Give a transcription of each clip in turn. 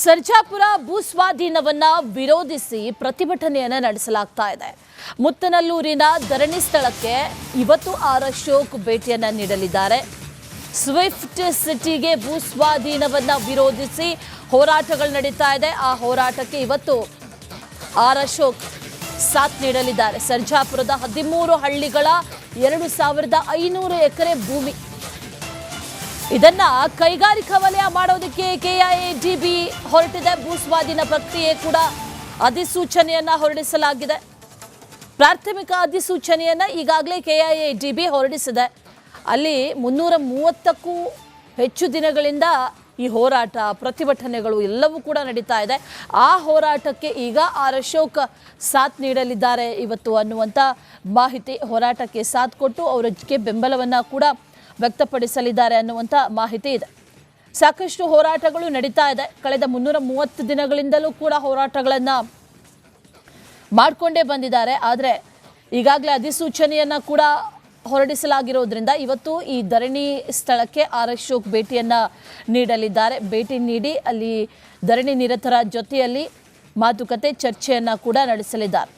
ಸರ್ಜಾಪುರ ಭೂಸ್ವಾಧೀನವನ್ನ ವಿರೋಧಿಸಿ ಪ್ರತಿಭಟನೆಯನ್ನ ನಡೆಸಲಾಗ್ತಾ ಇದೆ. ಮುತ್ತನಲ್ಲೂರಿನ ಧರಣಿ ಸ್ಥಳಕ್ಕೆ ಇವತ್ತು ಆರ್ ಅಶೋಕ್ ಭೇಟಿಯನ್ನ ನೀಡಲಿದ್ದಾರೆ. ಸ್ವಿಫ್ಟ್ ಸಿಟಿಗೆ ಭೂಸ್ವಾಧೀನವನ್ನ ವಿರೋಧಿಸಿ ಹೋರಾಟಗಳು ನಡೀತಾ ಇದೆ. ಆ ಹೋರಾಟಕ್ಕೆ ಇವತ್ತು ಆರ್ ಅಶೋಕ್ ಸಾಥ್ ನೀಡಲಿದ್ದಾರೆ. ಸರ್ಜಾಪುರದ 13 ಹಳ್ಳಿಗಳ 2500 ಎಕರೆ ಭೂಮಿ ಇದನ್ನ ಕೈಗಾರಿಕಾ ವಲಯ ಮಾಡೋದಕ್ಕೆ ಕೆಐಎಡಿಬಿ ಹೊರಟಿದೆ. ಭೂಸ್ವಾಧೀನ ಪ್ರಕ್ರಿಯೆ ಕೂಡ ಅಧಿಸೂಚನೆಯನ್ನ ಹೊರಡಿಸಲಾಗಿದೆ. ಪ್ರಾಥಮಿಕ ಅಧಿಸೂಚನೆಯನ್ನ ಈಗಾಗಲೇ ಕೆಐಎಡಿಬಿ ಹೊರಡಿಸಿದೆ. ಅಲ್ಲಿ 330ಕ್ಕೂ ಹೆಚ್ಚು ದಿನಗಳಿಂದ ಈ ಹೋರಾಟ ಪ್ರತಿಭಟನೆಗಳು ಎಲ್ಲವೂ ಕೂಡ ನಡೀತಾ ಇದೆ. ಆ ಹೋರಾಟಕ್ಕೆ ಈಗ ಆರ್ ಅಶೋಕ್ ಸಾಥ್ ನೀಡಲಿದ್ದಾರೆ ಇವತ್ತು ಅನ್ನುವಂಥ ಮಾಹಿತಿ. ಹೋರಾಟಕ್ಕೆ ಸಾಥ್ ಕೊಟ್ಟು ಅವರಿಗೆ ಬೆಂಬಲವನ್ನು ಕೂಡ ವ್ಯಕ್ತಪಡಿಸಲಿದ್ದಾರೆ ಅನ್ನುವಂಥ ಮಾಹಿತಿ ಇದೆ. ಸಾಕಷ್ಟು ಹೋರಾಟಗಳು ನಡೀತಾ ಇದೆ. ಕಳೆದ 330 ದಿನಗಳಿಂದಲೂ ಕೂಡ ಹೋರಾಟಗಳನ್ನು ಮಾಡಿಕೊಂಡೇ ಬಂದಿದ್ದಾರೆ. ಆದರೆ ಈಗಾಗಲೇ ಅಧಿಸೂಚನೆಯನ್ನು ಕೂಡ ಹೊರಡಿಸಲಾಗಿರೋದ್ರಿಂದ ಇವತ್ತು ಈ ಧರಣಿ ಸ್ಥಳಕ್ಕೆ ಆರ್ ಅಶೋಕ್ ಭೇಟಿಯನ್ನು ನೀಡಲಿದ್ದಾರೆ. ಭೇಟಿ ನೀಡಿ ಅಲ್ಲಿ ಧರಣಿ ನಿರತರ ಜೊತೆಯಲ್ಲಿ ಮಾತುಕತೆ ಚರ್ಚೆಯನ್ನು ಕೂಡ ನಡೆಸಲಿದ್ದಾರೆ.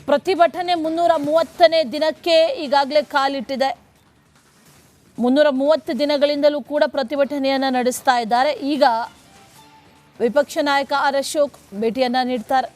ಪ್ರತಿಭಟನೆ 330ನೇ ದಿನಕ್ಕೆ ಈಗಾಗಲೇ ಕಾಲಿಟ್ಟಿದೆ. 330 ದಿನಗಳಿಂದಲೂ ಕೂಡ ಪ್ರತಿಭಟನೆಯನ್ನು ನಡೆಸ್ತಾ ಇದ್ದಾರೆ. ಈಗ ವಿಪಕ್ಷ ನಾಯಕ ಆರ್ ಅಶೋಕ್ ಭೇಟಿಯನ್ನು ನೀಡ್ತಾರೆ.